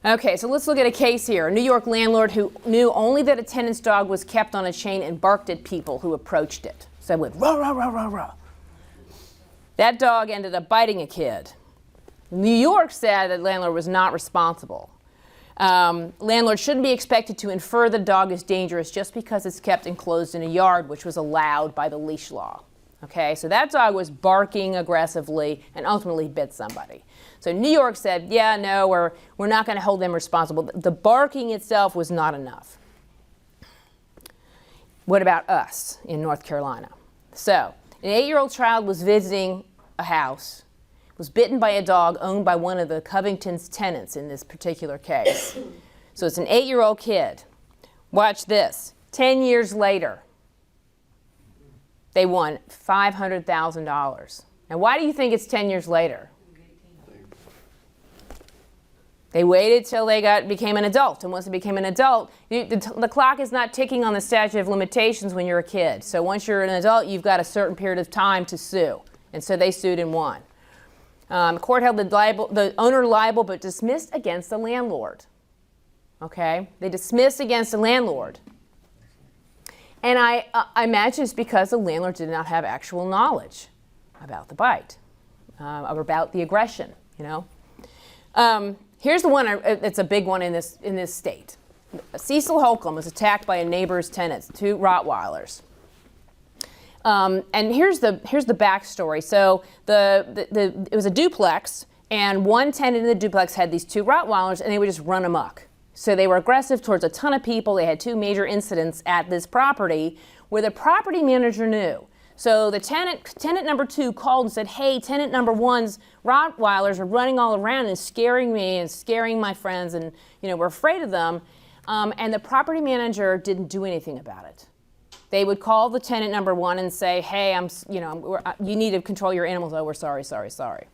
Okay, so let's look at a case here. A New York landlord who knew only that a tenant's dog was kept on a chain and barked at people who approached it. So it went rah, rah, rah, rah, rah. That dog ended up biting a kid. New York said that the landlord was not responsible. Landlord shouldn't be expected to infer the dog is dangerous just because it's kept enclosed in a yard, which was allowed by the leash law. Okay, so that dog was barking aggressively and ultimately bit somebody. So New York said, yeah, no, we're not going to hold them responsible. The barking itself was not enough. What about us in North Carolina? So an 8-year-old child was visiting a house, was bitten by a dog owned by one of the Covington's tenants in this particular case. So it's an 8-year-old kid. Watch this. 10 years later, they won $500,000. And why do you think it's 10 years later? They waited till they became an adult. And once they became an adult, the clock is not ticking on the statute of limitations when you're a kid. So once you're an adult, you've got a certain period of time to sue. And so they sued and won. Court held the owner liable but dismissed against the landlord. Okay? They dismissed against the landlord. And I imagine it's because the landlord did not have actual knowledge about the bite, or about the aggression, you know. Here's the one, it's a big one in this state. Cecil Holcomb was attacked by a neighbor's tenants, 2 Rottweilers. And here's the backstory. So it was a duplex, and one tenant in the duplex had these 2 Rottweilers, and they would just run amok. So they were aggressive towards a ton of people. They had 2 major incidents at this property where the property manager knew. So the tenant number 2 called and said, hey, tenant number 1's Rottweilers are running all around and scaring me and scaring my friends, and we're afraid of them. And the property manager didn't do anything about it. They would call the tenant number 1 and say, hey, you need to control your animals. Oh, we're sorry.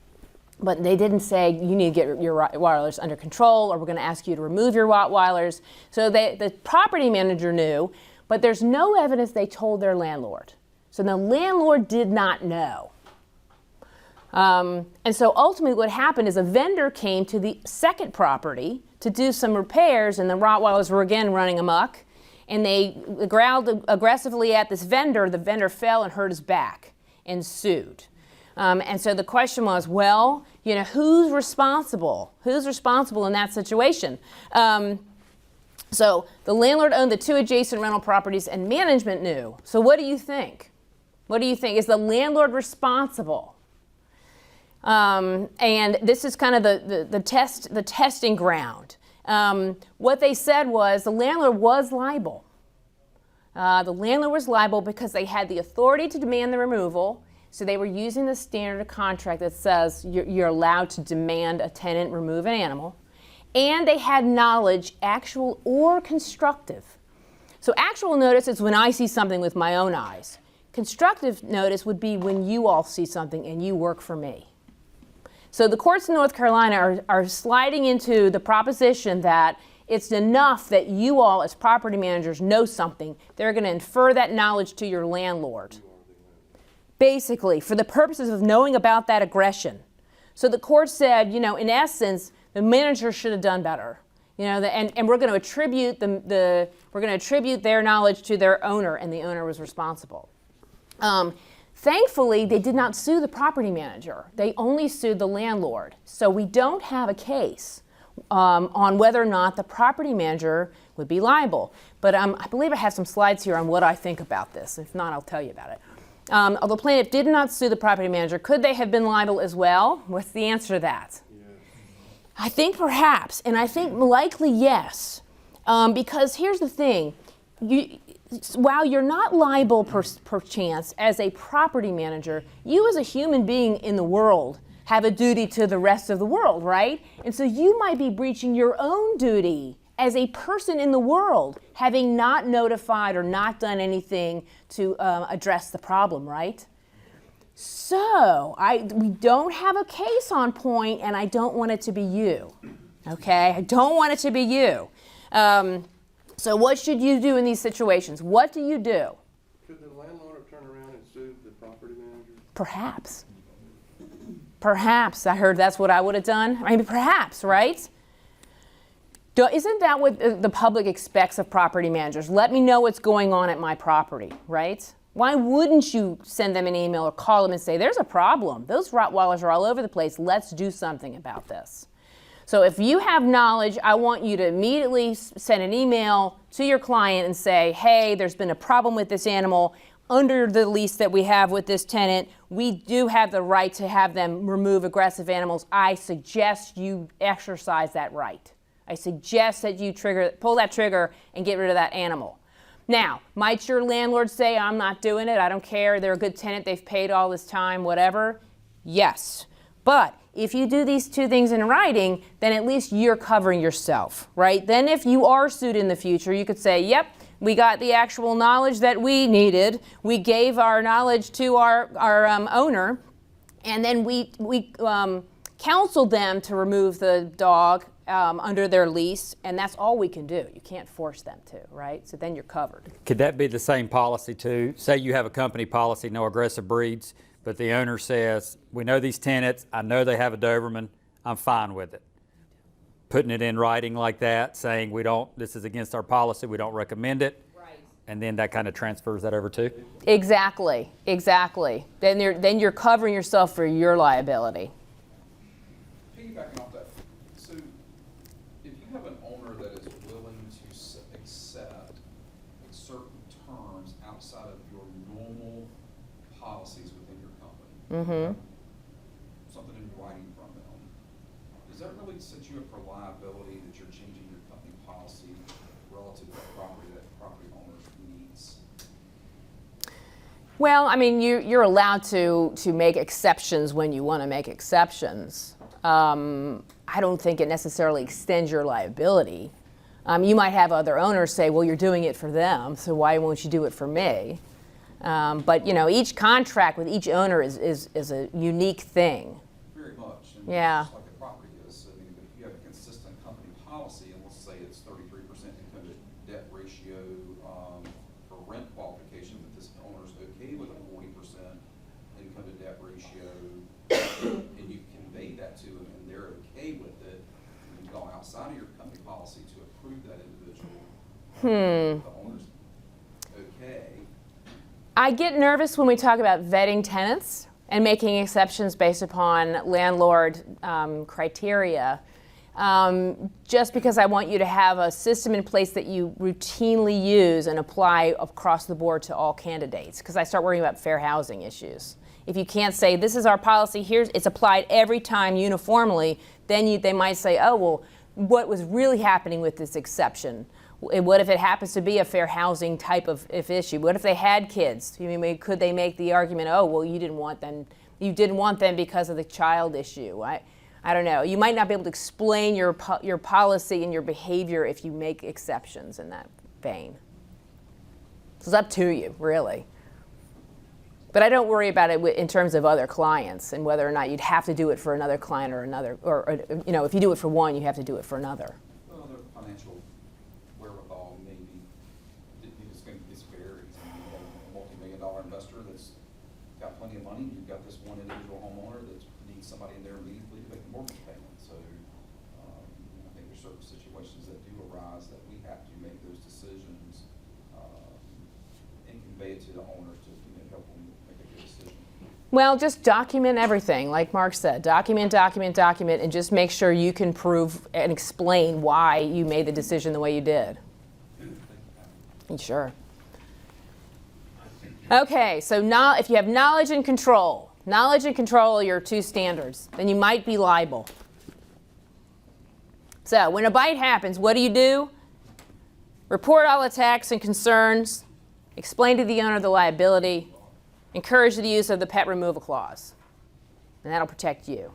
But they didn't say, you need to get your Rottweilers under control, or we're going to ask you to remove your Rottweilers. So the property manager knew, but there's no evidence they told their landlord. So the landlord did not know. And so ultimately what happened is a vendor came to the second property to do some repairs, and the Rottweilers were again running amok. And they growled aggressively at this vendor. The vendor fell and hurt his back and sued. And so the question was, well, who's responsible? Who's responsible in that situation? So the landlord owned the 2 adjacent rental properties, and management knew. So what do you think? What do you think? Is the landlord responsible? And this is kind of the testing ground. What they said was the landlord was liable. The landlord was liable because they had the authority to demand the removal. So they were using the standard contract that says you're allowed to demand a tenant remove an animal. And they had knowledge, actual or constructive. So actual notice is when I see something with my own eyes. Constructive notice would be when you all see something and you work for me. So the courts in North Carolina are sliding into the proposition that it's enough that you all as property managers know something. They're going to infer that knowledge to your landlord. Basically, for the purposes of knowing about that aggression. So the court said, in essence, the manager should have done better. And we're going to attribute we're going to attribute their knowledge to their owner, and the owner was responsible. Thankfully, they did not sue the property manager. They only sued the landlord. So we don't have a case on whether or not the property manager would be liable. But I believe I have some slides here on what I think about this. If not, I'll tell you about it. Although plaintiff did not sue the property manager, could they have been liable as well? What's the answer to that? Yes. I think perhaps, and I think likely yes. Because here's the thing. While you're not liable per chance as a property manager, you as a human being in the world have a duty to the rest of the world, right? And so you might be breaching your own duty as a person in the world, having not notified or not done anything to address the problem, right? So we don't have a case on point, and I don't want it to be you, okay? I don't want it to be you. So what should you do in these situations? What do you do? Could the landlord turn around and sue the property manager? Perhaps. Perhaps. I heard that's what I would have done. I mean, perhaps, right? Isn't that what the public expects of property managers? Let me know what's going on at my property, right? Why wouldn't you send them an email or call them and say, there's a problem. Those Rottweilers are all over the place. Let's do something about this. So if you have knowledge, I want you to immediately send an email to your client and say, hey, there's been a problem with this animal. Under the lease that we have with this tenant, we do have the right to have them remove aggressive animals. I suggest you exercise that right. I suggest that you pull that trigger and get rid of that animal. Now, might your landlord say, I'm not doing it, I don't care, they're a good tenant, they've paid all this time, whatever? Yes. But if you do these two things in writing, then at least you're covering yourself, right? Then if you are sued in the future, you could say, yep, we got the actual knowledge that we needed. We gave our knowledge to our owner, and then we counseled them to remove the dog under their lease, and that's all we can do. You can't force them to, right? So then you're covered. Could that be the same policy too? Say you have a company policy, no aggressive breeds, but the owner says, we know these tenants, I know they have a Doberman, I'm fine with it. Putting it in writing like that, saying this is against our policy, we don't recommend it. Right. And then that kind of transfers that over too? Exactly, exactly. Then you're covering yourself for your liability. Piggybacking off that, so if you have an owner that is willing to accept certain terms outside of your normal policies within your company, something in writing from them, does that really set you up for liability that you're changing your company policy relative to the property that the property owner needs? Well, I mean, you're allowed to make exceptions when you want to make exceptions. I don't think it necessarily extends your liability. You might have other owners say, well, you're doing it for them, so why won't you do it for me? But, you know, each contract with each owner is a unique thing. Very much. And Yeah. just like a property is, I mean, but if you have a consistent company policy, and let's say it's 33% income to debt ratio for rent qualification, but this owner's okay with a 40% income to debt ratio, and you convey that to them, and they're okay with it, and you've gone outside of your company policy to approve that individual, the owner's okay. I get nervous when we talk about vetting tenants and making exceptions based upon landlord criteria, just because I want you to have a system in place that you routinely use and apply across the board to all candidates, because I start worrying about fair housing issues. If you can't say, this is our policy, it's applied every time uniformly, then they might say, oh, well, what was really happening with this exception? What if it happens to be a fair housing type of issue? What if they had kids? Could they make the argument, oh, well, you didn't want them because of the child issue? I don't know. You might not be able to explain your policy and your behavior if you make exceptions in that vein. So it's up to you, really. But I don't worry about it in terms of other clients and whether or not you'd have to do it for another client or you know, if you do it for one, you have to do it for another. Well, their financial wherewithal maybe this varies. I mean, you have a multi-million-dollar investor that's got plenty of money. You've got this one individual homeowner that needs somebody in there immediately to make the mortgage payment. So I think there's certain situations that do arise that we have to make those decisions and convey it to the owner to help them make a good decision. Well, just document everything, like Mark said. Document, and just make sure you can prove and explain why you made the decision the way you did. Sure. Okay, so now if you have knowledge and control are your two standards, then you might be liable. So when a bite happens, what do? Report all attacks and concerns, explain to the owner the liability, encourage the use of the pet removal clause, and that'll protect you.